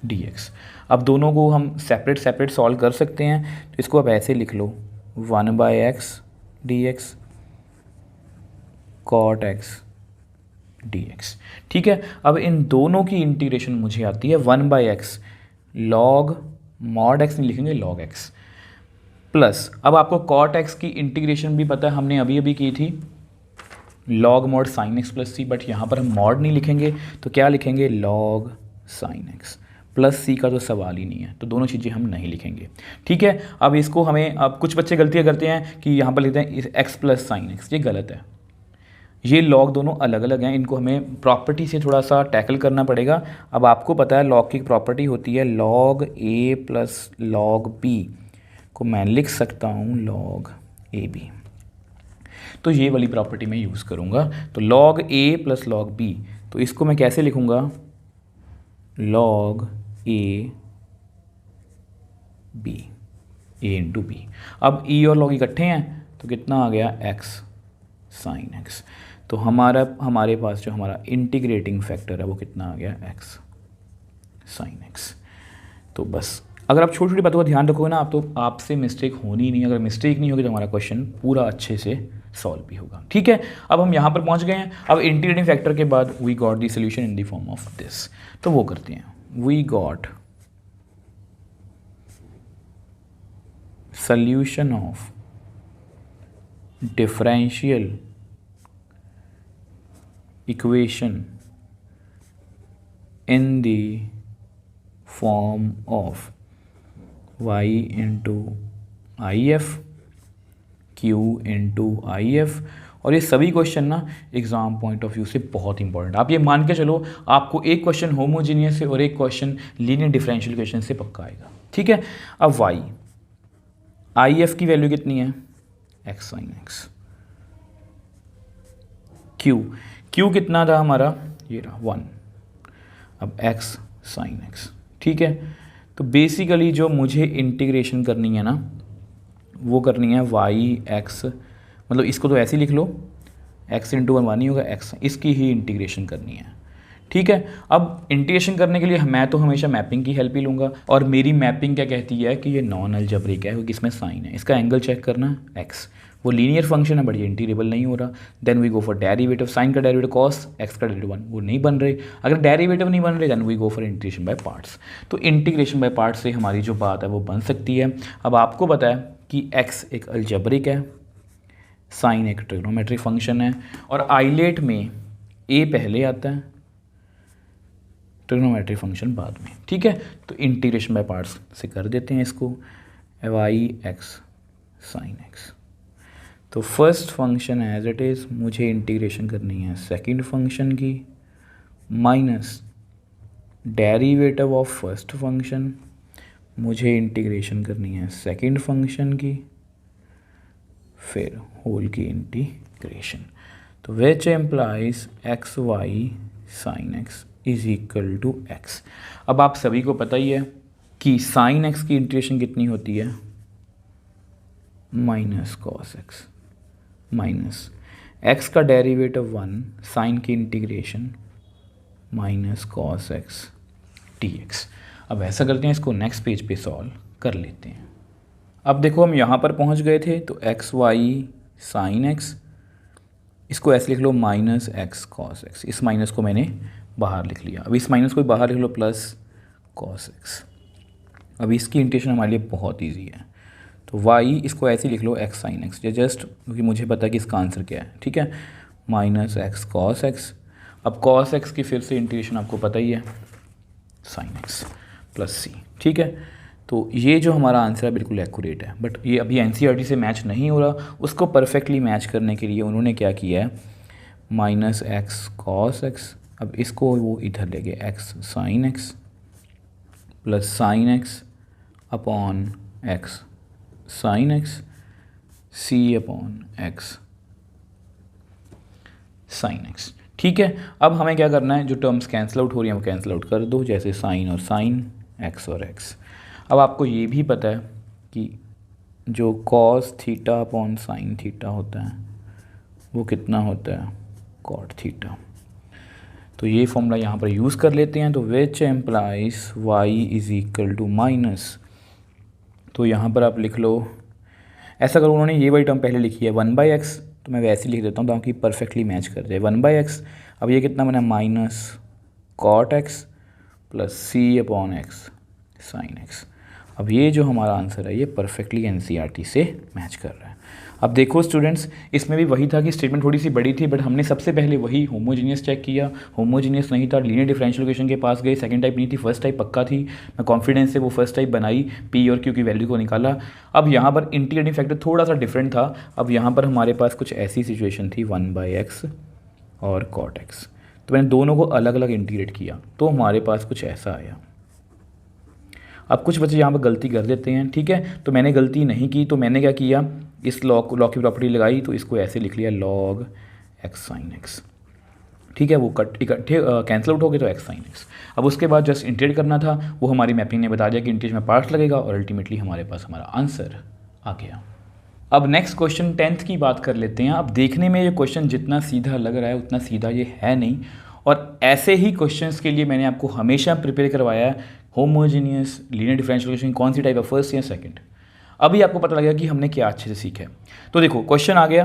dx। अब दोनों को हम सेपरेट सॉल्व कर सकते हैं, तो इसको आप ऐसे लिख लो 1 by x dx cot x dx। ठीक है, अब इन दोनों की इंटीग्रेशन मुझे आती है 1 by x log mod x नहीं लिखेंगे, लॉग एक्स प्लस, अब आपको कॉट एक्स की इंटीग्रेशन भी पता है, हमने अभी अभी की थी, log mod sine x plus c, but यहाँ पर हम मॉड नहीं लिखेंगे, तो क्या लिखेंगे log sine x plus c का तो सवाल ही नहीं है, तो दोनों चीज़ें हम नहीं लिखेंगे। ठीक है, अब इसको हमें, अब कुछ बच्चे गलतियाँ करते हैं कि यहाँ पर लिखते हैं एक्स प्लस साइन एक्स, ये गलत है। ये लॉग दोनों अलग अलग हैं, इनको हमें प्रॉपर्टी से थोड़ा सा टैकल करना पड़ेगा। अब आपको पता है लॉग की प्रॉपर्टी होती है log a plus log B को मैं लिख सकता हूँ लॉग ए बी, तो ये वाली प्रॉपर्टी मैं यूज़ करूँगा। तो log a plus log b, तो इसको मैं कैसे लिखूँगा log a b, a into b. अब ई और लॉग इकट्ठे हैं तो कितना आ गया एक्स साइन एक्स, तो हमारे पास जो हमारा इंटीग्रेटिंग फैक्टर है वो कितना आ गया एक्स साइन एक्स। तो बस अगर आप छोटी छोटी बातों का ध्यान रखोगे ना आप, तो आपसे मिस्टेक होनी नहीं, अगर मिस्टेक नहीं होगी तो हमारा क्वेश्चन पूरा अच्छे से सॉल्व भी होगा। ठीक है, अब हम यहाँ पर पहुँच गए हैं। अब इंटीग्रेटिंग फैक्टर के बाद we got the solution in the form of this, तो वो करते हैं, we got solution of differential equation in the form of y into if q into if। और ये सभी क्वेश्चन ना एग्जाम पॉइंट ऑफ व्यू से बहुत इंपॉर्टेंट, आप ये मान के चलो आपको एक क्वेश्चन होमोजीनियस से और एक क्वेश्चन लीनियर डिफरेंशियल इक्वेशन से पक्का आएगा। ठीक है, अब y if की वैल्यू कितनी है x sin x क्यू कितना था हमारा, ये रहा 1। अब x sin x, ठीक है। तो बेसिकली जो मुझे इंटीग्रेशन करनी है ना, वो करनी है y(x), मतलब इसको तो ऐसे ही लिख लो, x × 1 1 ही होगा x, इसकी ही इंटीग्रेशन करनी है, ठीक है। अब इंटीग्रेशन करने के लिए मैं तो हमेशा मैपिंग की हेल्प ही लूँगा, और मेरी मैपिंग क्या कहती है कि ये नॉन अलजेब्रिक है क्योंकि इसमें साइन है। इसका एंगल चेक करना x, वो लीनियर फंक्शन है बट ये इंटीग्रेबल नहीं हो रहा। Then we go for derivative, sine का डेरिवेटिव कॉस, x का डेरिवेटिव 1, वो नहीं बन रहे। अगर डेरिवेटिव नहीं बन रहे then we go for integration by parts. तो इंटीग्रेशन बाय पार्ट्स से हमारी जो बात है वो बन सकती है। अब आपको पता है कि x एक अलजेब्रिक है, साइन एक ट्रिग्नोमेट्रिक फंक्शन है, और आइलेट में a पहले आता है, ट्रिग्नोमेट्रिक फंक्शन बाद में, ठीक है। तो इंटीग्रेशन बाय पार्ट्स से कर देते हैं इसको, y(x sin x). तो first function as it is मुझे इंटीग्रेशन करनी है सेकंड फंक्शन की, minus derivative of first function, मुझे इंटीग्रेशन करनी है सेकंड फंक्शन की, फिर होल की इंटीग्रेशन। तो which implies xy sin x is equal to x। अब आप सभी को पता ही है कि sin x की इंटीग्रेशन कितनी होती है, minus cos x, minus x का डेरिवेटिव 1, साइन की integration minus cos x dx। अब ऐसा करते हैं, इसको नेक्स्ट पेज पे सॉल्व कर लेते हैं। अब देखो हम यहाँ पर पहुँच गए थे, तो xy sin x, इसको ऐसे लिख लो माइनस x cos x, इस माइनस को मैंने बाहर लिख लिया। अब इस माइनस को बाहर लिख लो प्लस cos x। अब इसकी इंटीग्रेशन हमारे लिए बहुत इजी है, तो y इसको ऐसे लिख लो x sin x, जस्ट क्योंकि मुझे पता है कि इसका आंसर क्या है, ठीक है, माइनस x cos x। अब cos x की फिर से इंटीग्रेशन आपको पता ही है, sin x प्लस c, ठीक है। तो ये जो हमारा आंसर है बिल्कुल एक्यूरेट है, बट ये अभी NCERT से मैच नहीं हो रहा। उसको परफेक्टली मैच करने के लिए उन्होंने क्या किया है, माइनस x cos x, अब इसको वो इधर ले गए x sin x plus sin x upon x sin x, c upon x sin x, ठीक है। अब हमें क्या करना है, जो टर्म्स कैंसिल आउट हो रही हैं वो कैंसिल आउट कर दो, जैसे साइन और साइन, x और x। अब आपको ये भी पता है कि जो cos theta upon sine theta होता है वो कितना होता है, cot थीटा। तो ये फॉर्मूला यहाँ पर यूज़ कर लेते हैं, तो which implies y is equal to minus, तो यहाँ पर आप लिख लो, ऐसा करो उन्होंने ये वाली टर्म पहले लिखी है 1/x, तो मैं वैसे लिख देता हूँ ताकि परफेक्टली मैच कर जाए, 1/x। अब ये कितना बना, minus cot x plus c upon x sin x। अब ये जो हमारा आंसर है ये परफेक्टली NCERT से मैच कर रहा है। अब देखो स्टूडेंट्स, इसमें भी वही था कि स्टेटमेंट थोड़ी सी बड़ी थी, बट हमने सबसे पहले वही होमोजीनियस चेक किया, होमोजीनियस नहीं था, लीनियर डिफरेंशियल इक्वेशन के पास गए, सेकंड टाइप नहीं थी, फर्स्ट टाइप पक्का थी। मैं कॉन्फिडेंस से वो फर्स्ट टाइप बनाई, पी और क्यू की वैल्यू को निकाला। अब यहाँ पर इंटीग्रेटिंग फैक्टर थोड़ा सा डिफरेंट था। अब यहाँ पर हमारे पास कुछ ऐसी सिचुएशन थी 1/x और cot x, तो मैंने दोनों को अलग अलग इंटीग्रेट किया, तो हमारे पास कुछ ऐसा आया। अब कुछ बच्चे यहाँ पर गलती कर देते हैं, ठीक है, तो मैंने गलती नहीं की, तो मैंने क्या किया, इस लॉ की प्रॉपर्टी लगाई, तो इसको ऐसे लिख लिया log x sin x, ठीक है। वो इकट्ठे कैंसिल आउट हो गए, तो x sin x। अब उसके बाद जस्ट इंटीग्रेट करना था, वो हमारी मैपिंग ने बता दिया कि इंटीग्रेशन में पार्ट्स लगेगा, और अल्टीमेटली हमारे पास हमारा आंसर आ गया। अब नेक्स्ट क्वेश्चन 10th की बात कर लेते हैं। अब देखने में ये क्वेश्चन जितना सीधा लग रहा है उतना सीधा ये है नहीं, और ऐसे ही क्वेश्चंस के लिए मैंने आपको हमेशा प्रिपेयर करवाया है। होमोजीनियस लीनियर डिफरेंशियल इक्वेशन कौन सी टाइप है, फर्स्ट या सेकंड। अभी आपको पता लगेगा कि हमने क्या अच्छे से सीखा है। तो देखो क्वेश्चन आ गया।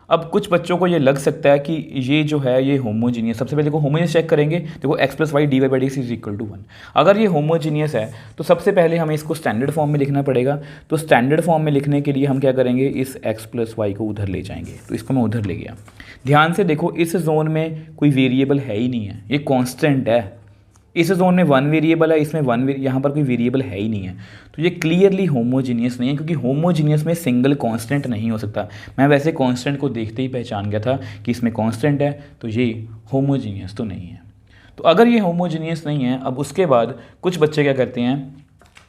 अब कुछ बच्चों को ये लग सकता है कि ये जो है ये होमोजीनियस, सबसे पहले देखो होमोजीनियस चेक करेंगे, देखो x + y dy/dx is equal to 1। अगर ये होमोजीनियस है तो सबसे पहले हमें इसको स्टैंडर्ड फॉर्म में लिखना पड़ेगा। तो स्टैंडर्ड फॉर्म में लिखने के लिए हम क्या करेंगे, इस x + y को उधर ले जाएंगे, तो इसको मैं उधर ले गया। ध्यान से देखो, इस जोन में कोई वेरिएबल है ही नहीं है, ये कॉन्स्टेंट है। इस जोन में 1 वेरिएबल है, इसमें 1 यहाँ पर कोई वेरिएबल है ही नहीं है, तो ये क्लियरली होमोजीनियस नहीं है, क्योंकि होमोजीनियस में सिंगल कांस्टेंट नहीं हो सकता। मैं वैसे कांस्टेंट को देखते ही पहचान गया था कि इसमें कांस्टेंट है, तो ये होमोजीनियस तो नहीं है। तो अगर ये होमोजीनियस नहीं है, अब उसके बाद कुछ बच्चे क्या करते हैं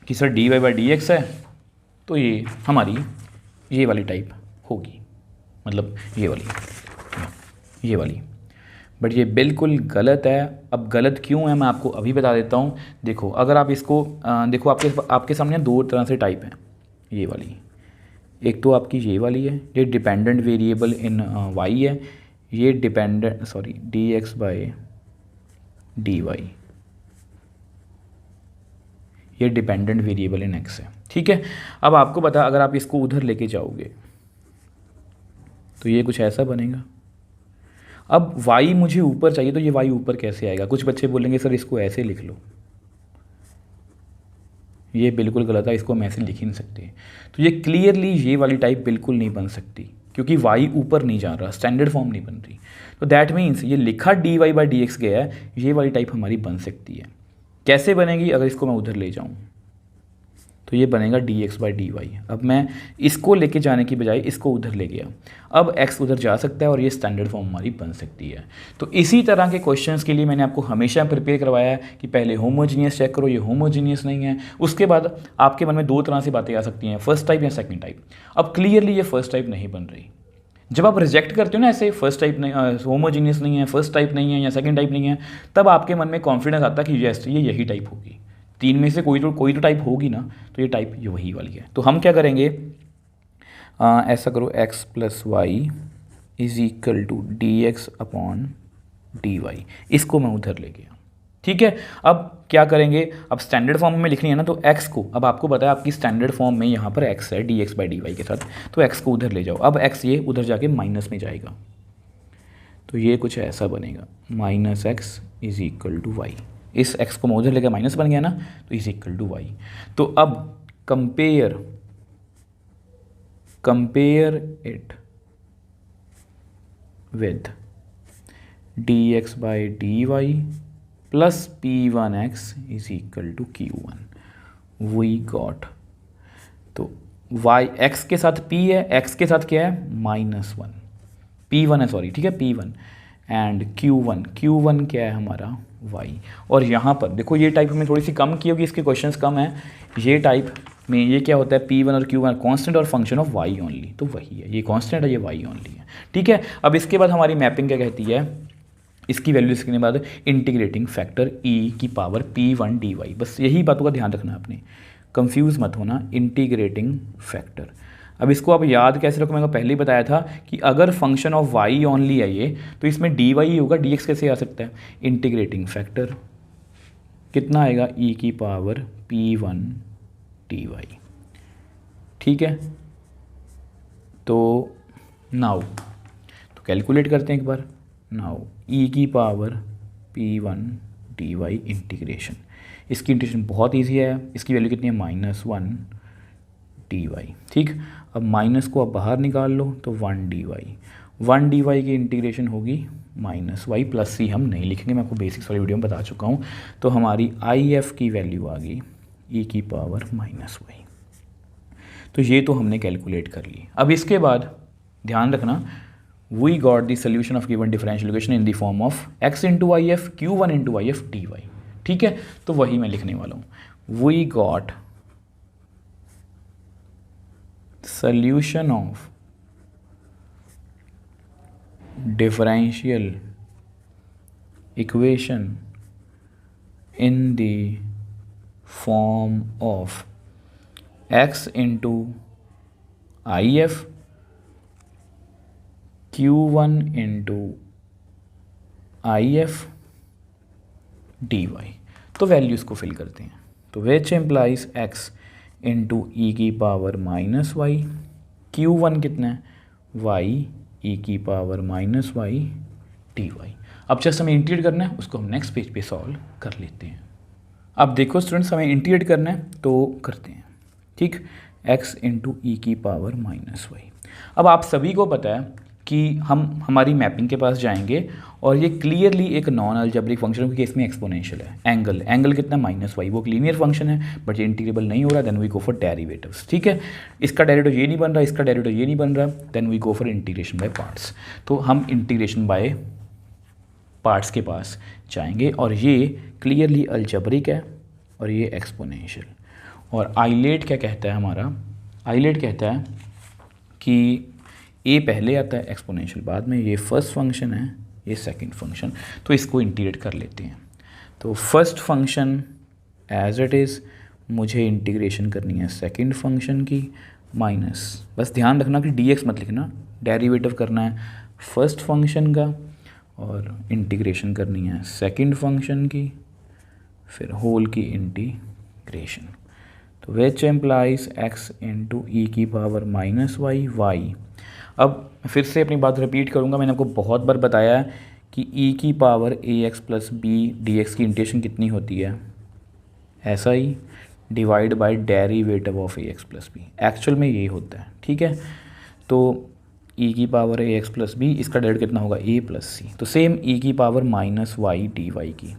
कि सर dy/dx है, तो ये हमारी ये वाली टाइप होगी, मतलब ये वाली, ये वाली, बट ये बिल्कुल गलत है। अब गलत क्यों है मैं आपको अभी बता देता हूँ। देखो अगर आप इसको देखो आपके सामने दो तरह से टाइप हैं। ये वाली, एक तो आपकी ये वाली है, ये डिपेंडेंट वेरिएबल इन वाई है, ये dependent d x by d y, ये डिपेंडेंट वेरिएबल इन एक्स है। ठीक है, अब आपको पता अगर आप इसको उधर लेके जाओगे तो ये कुछ ऐसा बनेगा। अब y मुझे ऊपर चाहिए तो ये y ऊपर कैसे आएगा? कुछ बच्चे बोलेंगे सर इसको ऐसे लिख लो, ये बिल्कुल गलत है, इसको हम ऐसे लिख ही नहीं सकते। तो ये क्लियरली ये वाली टाइप बिल्कुल नहीं बन सकती क्योंकि y ऊपर नहीं जा रहा, स्टैंडर्ड फॉर्म नहीं बन रही। तो दैट मीन्स ये लिखा d y by d x गया है, ये वाली टाइप हमारी बन सकती है। कैसे बनेगी? अगर इसको मैं उधर ले जाऊँ तो ये बनेगा d x by d y. अब मैं इसको लेके जाने की बजाय इसको उधर ले गया, अब x उधर जा सकता है और ये स्टैंडर्ड फॉर्म हमारी बन सकती है। तो इसी तरह के क्वेश्चंस के लिए मैंने आपको हमेशा प्रिपेयर करवाया है कि पहले होमोजीनियस चेक करो, ये होमोजीनियस नहीं है। उसके बाद आपके मन में दो तरह से बातें आ सकती हैं, फर्स्ट टाइप या सेकंड टाइप। अब क्लियरली ये फर्स्ट टाइप नहीं बन रही। जब आप रिजेक्ट करते हो ना ऐसे, फर्स्ट टाइप नहीं, होमोजीनियस नहीं है, फर्स्ट टाइप नहीं है या सेकंड टाइप नहीं है, तब आपके मन में कॉन्फिडेंस आता है कि यस ये यही टाइप होगी, तीन में से कोई तो टाइप होगी ना, तो ये टाइप ये वही वाली है। तो हम क्या करेंगे, ऐसा करो x plus y is equal to d x upon d y, इसको मैं उधर ले गया। ठीक है, अब क्या करेंगे, अब स्टैंडर्ड फॉर्म में लिखनी है ना, तो x को, अब आपको पता है आपकी स्टैंडर्ड फॉर्म में यहाँ पर x है d x by d y के साथ, तो x को उधर ले जाओ। अब x ये उधर जाके माइनस में जाएगा, तो ये कुछ ऐसा बनेगा, minus x is equal to y. इस x को मैं उधर लेकर माइनस बन गया ना, तो इज इक्वल टू वाई। तो अब compare it with d x by d y plus p one x is equal to q one. We got, तो y x के साथ p है, x के साथ क्या है माइनस वन, p1 है सॉरी, ठीक है p1 एंड q1 क्या है हमारा y। और यहाँ पर देखो ये टाइप में थोड़ी सी कम की होगी, इसके क्वेश्चंस कम है। ये टाइप में ये क्या होता है, p1 और q1 कांस्टेंट और फंक्शन ऑफ y ओनली, तो वही है, ये कांस्टेंट है, ये y ओनली है। ठीक है, अब इसके बाद हमारी मैपिंग क्या कहती है, इसकी वैल्यू लिखने के बाद इंटीग्रेटिंग फैक्टर e की पावर p1 dy, बस यही बातों का ध्यान रखना आपने, कंफ्यूज मत होना, इंटीग्रेटिंग फैक्टर। अब इसको आप याद कैसे रखो, मैंने पहले ही बताया था कि अगर फंक्शन ऑफ y ओनली है ये, तो इसमें dy ही होगा, dx कैसे आ सकता है, इंटीग्रेटिंग फैक्टर कितना आएगा, e की पावर p1 dy। ठीक है, तो नाउ तो कैलकुलेट करते हैं एक बार, नाउ e की पावर p1 dy इंटीग्रेशन, इसकी इंटीग्रेशन बहुत ईजी है, इसकी वैल्यू कितनी है -1 dy। ठीक, अब माइनस को आप बाहर निकाल लो तो 1 dy की इंटीग्रेशन होगी -y प्लस c हम नहीं लिखेंगे, मैं आपको बेसिक्स वाली वीडियो में बता चुका हूँ। तो हमारी if की वैल्यू आ गई e की पावर -y। तो ये तो हमने कैलकुलेट कर ली। अब इसके बाद ध्यान रखना, we got the solution of given differential equation in the form of x into I F q1 into I F dy। ठीक है, तो वही मैं लिखने वाला हूँ, we got solution of differential equation in the form of x into if q1 into if dy। तो values को फिल करते हैं, तो which implies x into e की पावर -y, q1 कितना है y e की पावर -y dy। अब जस्ट हमें इंटीग्रेट करना है, उसको हम नेक्स्ट पेज पे सॉल्व कर लेते हैं। अब देखो स्टूडेंट्स, हमें इंटीग्रेट करना है तो करते हैं। ठीक, x इंटू ई की पावर -y। अब आप सभी को पता है कि हम हमारी मैपिंग के पास जाएंगे और ये क्लियरली एक नॉन अलजेब्रिक फंक्शन है क्योंकि इसमें एक्सपोनेंशियल है। एंगल कितना -y, वो लीनियर फंक्शन है बट ये इंटीग्रेबल नहीं हो रहा, then we go for derivatives. ठीक है, इसका डेरिवेटिव ये नहीं बन रहा, इसका डेरिवेटिव ये नहीं बन रहा, then we go for integration by parts. तो हम इंटीग्रेशन बाय पार्ट्स के पास जाएंगे और ये क्लियरली अलजेब्रिक है और ये एक्सपोनेंशियल। और आइलेट क्या कहता है हमारा, आइलेट कहता है कि ए पहले आता है, एक्सपोनेंशियल बाद में, ये फर्स्ट फंक्शन है, ये सेकंड फंक्शन, तो इसको इंटीग्रेट कर लेते हैं। तो first function as it is, मुझे इंटीग्रेशन करनी है सेकंड फंक्शन की, माइनस, बस ध्यान रखना कि dx मत लिखना, डेरिवेटिव करना है फर्स्ट फंक्शन का और इंटीग्रेशन करनी है सेकंड फंक्शन की, फिर होल की इंटीग्रेशन। तो which employees x into e की पावर माइनस वाई वाई। अब फिर से अपनी बात रिपीट करूँगा, मैंने आपको बहुत बार बताया है कि e की power ax plus b d की इंटीग्रेशन कितनी होती है, ऐसा ही divide by derivative of ax plus b, actual में ये होता है, ठीक है। तो e की पावर ax प्लस बी, इसका डेरिवेटिव कितना होगा a प्लस सी। तो सेम e की power minus y d y की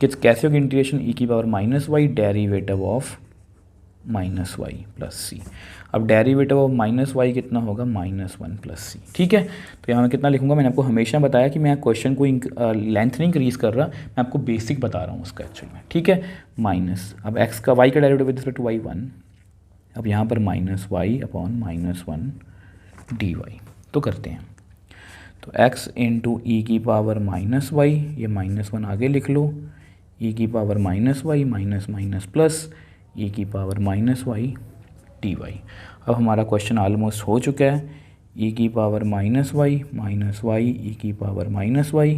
कैसे होगी इंटीग्रेशन, e की power minus y derivative of minus y plus c. अब डेरिवेटिव ऑफ माइनस वाई कितना होगा, माइनस वन प्लस सी, ठीक है। तो यहाँ मैं कितना लिखूंगा, मैंने आपको हमेशा बताया कि मैं क्वेश्चन को लेंथ नहीं इंक्रीज कर रहा, मैं आपको बेसिक बता रहा हूँ उसका एक्चुअल में, ठीक है। माइनस, अब एक्स का वाई का derivative with respect to y one, अब यहाँ पर minus y upon minus one d y, तो करते हैं। तो एक्स इंटू ई की पावर माइनस वाई, ये माइनस वन आगे लिख लो, ई की power minus y minus minus plus e की power minus y t y. अब हमारा क्वेश्चन ऑलमोस्ट हो चुका है, ई की पावर माइनस वाई ई की पावर माइनस वाई।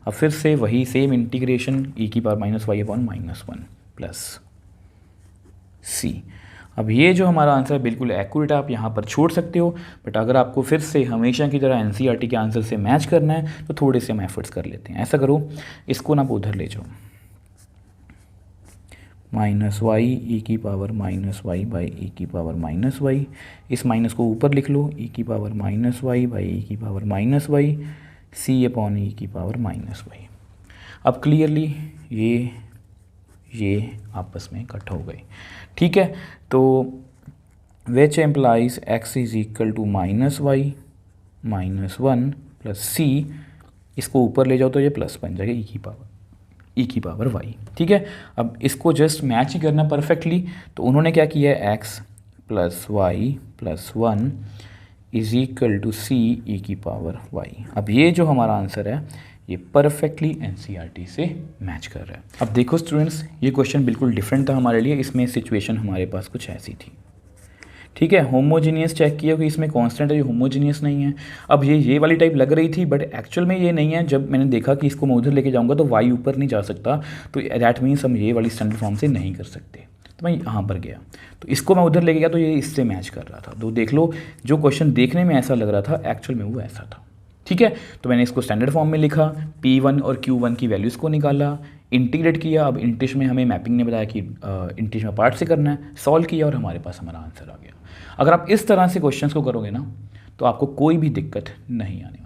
अब फिर से वही सेम इंटीग्रेशन, ई की power minus y upon minus one plus c. अब ये जो हमारा आंसर है बिल्कुल एक्यूरेट है, आप यहाँ पर छोड़ सकते हो, बट अगर आपको फिर से हमेशा की तरह एनसीईआरटी के आंसर से मैच करना है तो थोड़े से हम एफर्ट्स कर लेते हैं। ऐसा करो, इसको ना आप उधर ले जाओ, माइनस वाई ई की power minus y by e की पावर माइनस वाई, इस माइनस को ऊपर लिख लो, ई की power minus y by e की power minus y c upon e की पावर माइनस वाई। अब क्लियरली ये आपस में कट हो गए, ठीक है। तो which implies x is equal to minus y minus one plus c, इसको ऊपर ले जाओ तो ये प्लस बन जाएगा ई की पावर वाई, ठीक है। अब इसको जस्ट मैच ही करना परफेक्टली, तो उन्होंने क्या किया है, x plus y plus one is equal to c e की पावर वाई। अब ये जो हमारा आंसर है ये परफेक्टली एनसीईआरटी से मैच कर रहा है। अब देखो स्टूडेंट्स, ये क्वेश्चन बिल्कुल डिफरेंट था हमारे लिए, इसमें सिचुएशन हमारे पास कुछ ऐसी थी, ठीक है। होमोजीनियस चेक किया कि इसमें कांस्टेंट है, ये होमोजीनियस नहीं है। अब ये वाली टाइप लग रही थी, बट एक्चुअल में ये नहीं है। जब मैंने देखा कि इसको मैं उधर लेके जाऊंगा तो वाई ऊपर नहीं जा सकता, तो दैट मीन्स हम ये वाली स्टैंडर्ड फॉर्म से नहीं कर सकते, तो मैं यहाँ पर गया, तो इसको मैं उधर लेके गया तो ये इससे मैच कर रहा था। तो देख लो, जो क्वेश्चन देखने में ऐसा लग रहा था एक्चुअल में वो ऐसा था, ठीक है। तो मैंने इसको स्टैंडर्ड फॉर्म में लिखा, P1 और Q1 की वैल्यूज़ को निकाला, इंटीग्रेट किया। अब इंटीग्रेशन में हमें मैपिंग ने बताया कि इंटीग्रेशन में पार्ट से करना है, सॉल्व किया और हमारे पास हमारा आंसर आ गया। अगर आप इस तरह से क्वेश्चंस को करोगे ना तो आपको कोई भी दिक्कत नहीं आने वाली।